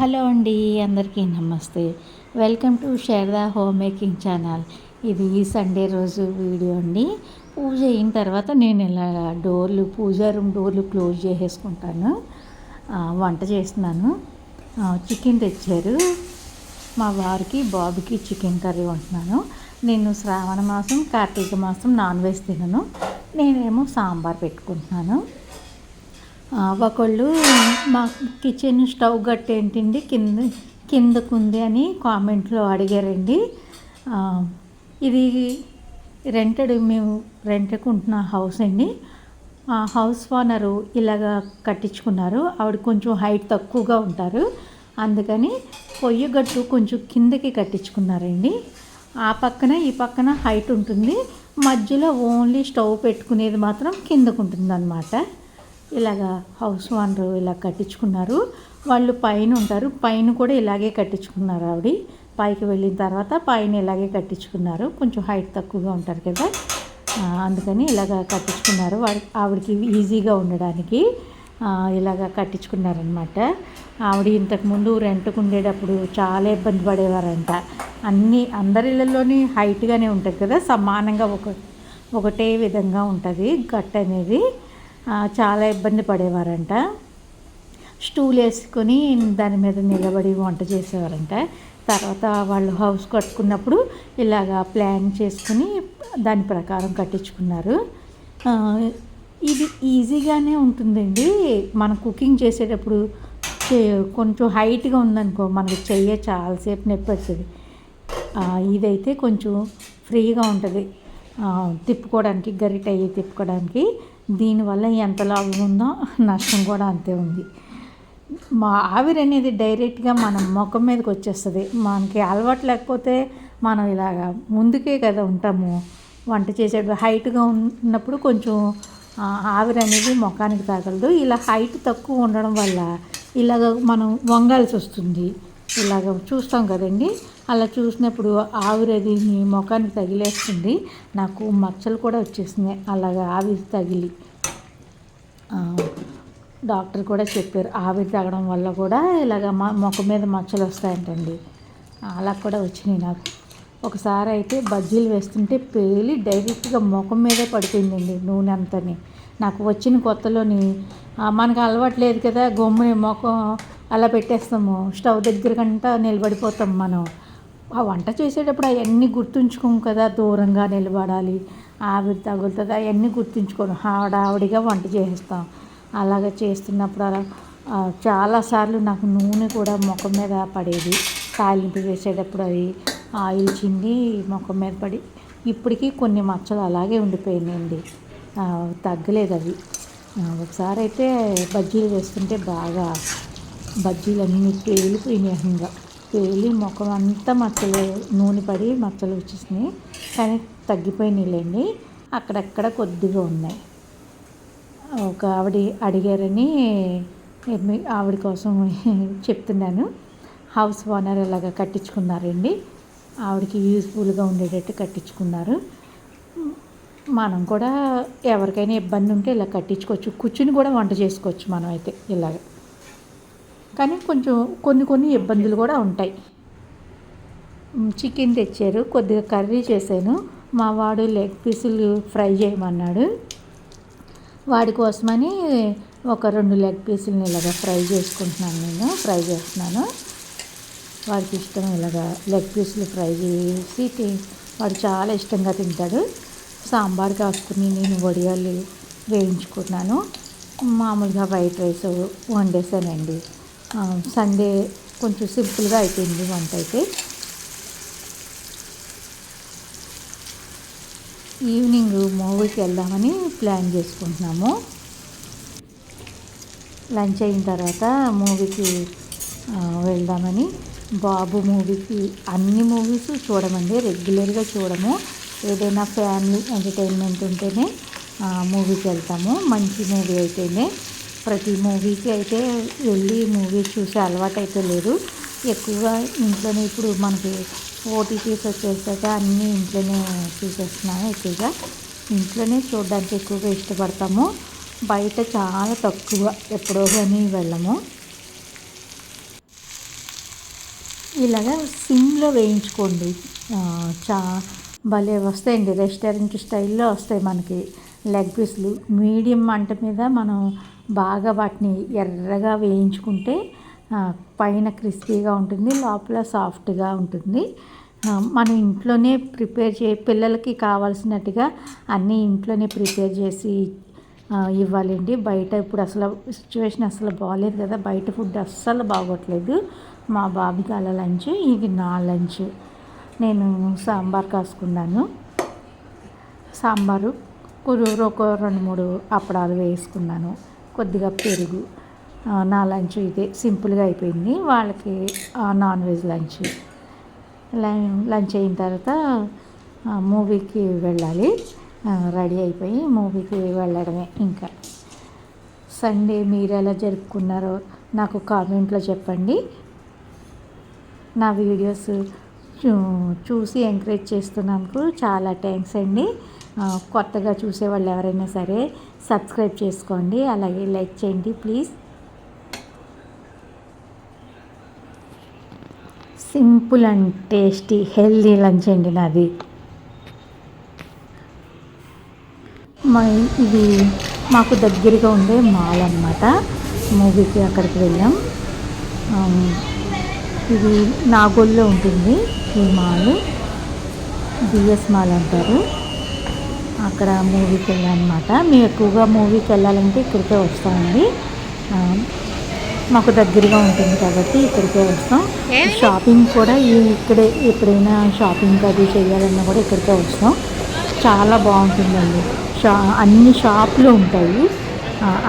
Hello అండి, అందరికీ నమస్తే. Welcome to Sharada home making channel. ఇది సండే రోజు వీడియో అండి. పూజ అయిన తర్వాత నేను ఇలా పూజా రూమ్ డోర్లు క్లోజ్ చేసేసుకుంటాను. వంట చేస్తున్నాను. చికెన్ తెచ్చారు మా వారికి బాబుకి. చికెన్ కర్రీ వండుతున్నాను. నేను శ్రావణ మాసం కార్తీక మాసం నాన్ వెజ్ తినను. నేనేమో సాంబార్ పెట్టుకుంటున్నాను. ఒకళ్ళు మా కిచెన్ స్టవ్ గట్టు ఏంటండి కిందకుంది అని కామెంట్లో అడిగారండి. ఇది మేము రెంట్కుంటున్న హౌస్ అండి. హౌస్ ఓనరు ఇలాగా కట్టించుకున్నారు. ఆవిడ కొంచెం హైట్ తక్కువగా ఉంటారు, అందుకని పొయ్యి గట్టు కొంచెం కిందకి కట్టించుకున్నారండి. ఆ పక్కన ఈ పక్కన హైట్ ఉంటుంది, మధ్యలో ఓన్లీ స్టవ్ పెట్టుకునేది మాత్రం కిందకు ఉంటుంది అన్నమాట. ఇలాగా హౌస్ ఓనరు ఇలా కట్టించుకున్నారు. వాళ్ళు పైన ఉంటారు, పైన కూడా ఇలాగే కట్టించుకున్నారు. పైకి వెళ్ళిన తర్వాత పైన ఇలాగే కట్టించుకున్నారు. కొంచెం హైట్ తక్కువగా ఉంటారు కదా, అందుకని ఇలాగ కట్టించుకున్నారు. ఆవిడకి ఈజీగా ఉండడానికి ఇలాగ కట్టించుకున్నారనమాట. ఆవిడ ఇంతకుముందు రెంట్కు ఉండేటప్పుడు చాలా ఇబ్బంది పడేవారంట. అందరి ఇళ్ళల్లోని హైట్గానే ఉంటుంది కదా, సమానంగా ఒకటే విధంగా ఉంటుంది గట్ అనేది. చాలా ఇబ్బంది పడేవారంట. స్టూల్ వేసుకొని దాని మీద నిలబడి వంట చేసేవారంట. తర్వాత వాళ్ళు హౌస్ కట్టుకున్నప్పుడు ఇలాగా ప్లాన్ చేసుకుని దాని ప్రకారం కట్టించుకున్నారు. ఇది ఈజీగానే ఉంటుందండి. మనం కుకింగ్ చేసేటప్పుడు కొంచెం హైట్గా ఉందనుకో మనకి చాలాసేపు నొప్పి వస్తుంది. ఇదైతే కొంచెం ఫ్రీగా ఉంటుంది తిప్పుకోవడానికి, గరిట అయ్యి తిప్పుకోవడానికి. దీనివల్ల ఎంత లాభం ఉందో నష్టం కూడా అంతే ఉంది. ఆవిరి అనేది డైరెక్ట్గా మనం ముఖం మీదకి వచ్చేస్తుంది. మనకి అలవాటు లేకపోతే మనం ఇలాగా ముందుకే కదా ఉంటాము. వంట చేసేటప్పుడు హైట్గా ఉన్నప్పుడు కొంచెం ఆవిరి అనేది ముఖానికి తగలదు. ఇలా హైట్ తక్కువ ఉండడం వల్ల ఇలాగ మనం వంగాల్సి వస్తుంది. ఇలాగ చూస్తాం కదండి, అలా చూసినప్పుడు ఆవిరి ముఖానికి తగిలేస్తుంది. నాకు మచ్చలు కూడా వచ్చేసినాయి అలాగా ఆవిరి తగిలి. డాక్టర్ కూడా చెప్పారు ఆవిరి తగ్గడం వల్ల కూడా ఇలాగ ముఖం మీద మచ్చలు వస్తాయంటండి. అలా కూడా వచ్చినాయి నాకు. ఒకసారి అయితే బజ్జీలు వేస్తుంటే పేలి డైరెక్ట్గా ముఖం మీదే పడిపోయిందండి నూనె అంతని. నాకు వచ్చిన కొత్తలోని మనకు అలవాటు లేదు కదా, గమ్ముని ముఖం అలా పెట్టేస్తాము, స్టవ్ దగ్గరకంటా నిలబడిపోతాం. మనం ఆ వంట చేసేటప్పుడు అవన్నీ గుర్తుంచుకోము కదా, దూరంగా నిలబడాలి, ఆవిరి తగులుతుంది, అవన్నీ గుర్తుంచుకోను, ఆవిడిగా వంట చేసేస్తాం. అలాగ చేస్తున్నప్పుడు చాలాసార్లు నాకు నూనె కూడా ముఖం మీద పడేది. తాలింపు వేసేటప్పుడు ఆయిల్ చిండి ముఖం మీద పడి ఇప్పటికీ కొన్ని మచ్చలు అలాగే ఉండిపోయినాయండి, తగ్గలేదు అవి. ఒకసారి అయితే బజ్జీలు వేస్తుంటే బాగా బజ్జీలన్నీ పేలిపోయినాయి. పేలి ముఖం అంతా మచ్చలు, నూనె పడి మచ్చలు వచ్చేసినాయి. కానీ తగ్గిపోయినాయిలేండి, అక్కడక్కడ కొద్దిగా ఉన్నాయి. ఒక ఆవిడ అడిగారని ఆవిడ కోసం చెప్తున్నాను. హౌస్ ఓనర్ ఇలాగ కట్టించుకున్నారండి. ఆవిడకి యూజ్ఫుల్గా ఉండేటట్టు కట్టించుకున్నారు. మనం కూడా ఎవరికైనా ఇబ్బంది ఉంటే ఇలా కట్టించుకోవచ్చు. కూర్చుని కూడా వంట చేసుకోవచ్చు మనం అయితే ఇలాగ. కానీ కొంచెం కొన్ని ఇబ్బందులు కూడా ఉంటాయి. చికెన్ తెచ్చారు, కొద్దిగా కర్రీ చేశాను. మా వాడు లెగ్ పీసులు ఫ్రై చేయమన్నాడు. వాడి కోసమని ఒక 2 లెగ్ పీసులని ఇలాగ ఫ్రై చేస్తున్నాను. వాడికి ఇష్టం ఇలాగ లెగ్ పీసులు ఫ్రై చేసి వాడు చాలా ఇష్టంగా తింటాడు. సాంబార్ కాసుకుని నేను వడియాలు వేయించుకున్నాను. మామూలుగా వైట్ రైస్ వండేసానండి. సండే కొంచెం సింపుల్గా అయిపోయింది వంట అయితే. ఈవినింగ్ మూవీకి వెళ్దామని ప్లాన్ చేసుకుంటున్నాము. లంచ్ అయిన తర్వాత మూవీకి వెళ్దామని. బాబు మూవీకి అన్ని మూవీస్ చూడమండి, రెగ్యులర్గా చూడము. ఏదైనా ఫ్యామిలీ ఎంటర్టైన్మెంట్ ఉంటేనే మూవీకి వెళ్తాము. మంచి మూవీ అయితేనే. ప్రతి మూవీకి అయితే వెళ్ళి మూవీ చూసే అలవాటు అయితే లేదు. ఎక్కువగా ఇంట్లోనే ఇప్పుడు మనకి ఓటీటీస్ వచ్చేసాక అన్నీ ఇంట్లోనే చూసేస్తున్నాము. ఎక్కువగా ఇంట్లోనే చూడడానికి ఎక్కువగా ఇష్టపడతాము. బయట చాలా తక్కువ, ఎప్పుడో కానీ వెళ్ళము. ఇలాగా సిమ్లో వేయించుకోండి. చా భలే వస్తాయండి, రెస్టారెంట్ స్టైల్లో వస్తాయి మనకి లెగ్ పీసులు. మీడియం మంట మీద మనం బాగా వాటిని ఎర్రగా వేయించుకుంటే పైన క్రిస్పీగా ఉంటుంది, లోపల సాఫ్ట్గా ఉంటుంది. మనం ఇంట్లోనే ప్రిపేర్ పిల్లలకి కావాల్సినట్టుగా అన్నీ ఇంట్లోనే ప్రిపేర్ చేసి ఇవ్వాలండి. బయట ఇప్పుడు అసలు సిచ్యువేషన్ అసలు బాగాలేదు కదా, బయట ఫుడ్ అస్సలు బాగోట్లేదు. మా బాబుకి అలా లంచ్, ఇది నా లంచ్. నేను సాంబార్ కాసుకున్నాను. సాంబారు ఒక 2-3 అప్పడాలు వేసుకున్నాను, కొద్దిగా పెరుగు. నా లంచ్ ఇదే సింపుల్గా అయిపోయింది. వాళ్ళకి నాన్ వెజ్ లంచ్. లంచ్ అయిన తర్వాత మూవీకి వెళ్ళాలి. రెడీ అయిపోయి మూవీకి వెళ్ళడమే. ఇంకా సండే మీరు ఎలా జరుపుకున్నారో నాకు కామెంట్లో చెప్పండి. నా వీడియోస్ చూసి ఎంకరేజ్ చేస్తున్నందుకు చాలా థ్యాంక్స్ అండి. కొత్తగా చూసేవాళ్ళు ఎవరైనా సరే సబ్స్క్రైబ్ చేసుకోండి, అలాగే లైక్ చేయండి please. Simple and tasty healthy lunch అండి నాది. ఇది మాకు దగ్గరగా ఉండే మాల్ అన్నమాట. మూవీకి అక్కడికి వెళ్ళాం. ఇది నాగోల్లో ఉంటుంది ఈ మాల్, బిఎస్ మాల్ అంటారు. అక్కడ మూవీకి వెళ్ళామన్నమాట. మేము ఎక్కువగా మూవీకి వెళ్ళాలంటే ఇక్కడికే వస్తామండి. మాకు దగ్గరగా ఉంటుంది కాబట్టి ఇక్కడికే వస్తాం. షాపింగ్ కూడా ఇక్కడే, ఎప్పుడైనా షాపింగ్ అది చేయాలన్నా కూడా ఇక్కడికే వస్తాం. చాలా బాగుంటుందండి. అన్ని షాపులు ఉంటాయి,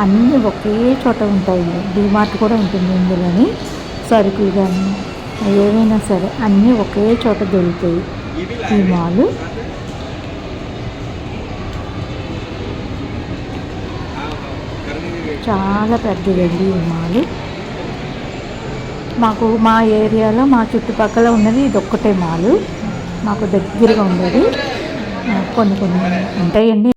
అన్నీ ఒకే చోట ఉంటాయి. డిమార్ట్ కూడా ఉంటుంది ఇందులోని. సరుకులు కానీ ఏవైనా సరే అన్నీ ఒకే చోట దొరుకుతాయి. ఈ మాల్ చాలా పెద్దదండి ఈ మాల్. మాకు మా ఏరియాలో మా చుట్టుపక్కల ఉన్నది ఇదొక్కటే మాల్. మాకు దగ్గరగా ఉండేది కొన్ని ఉంటాయండి.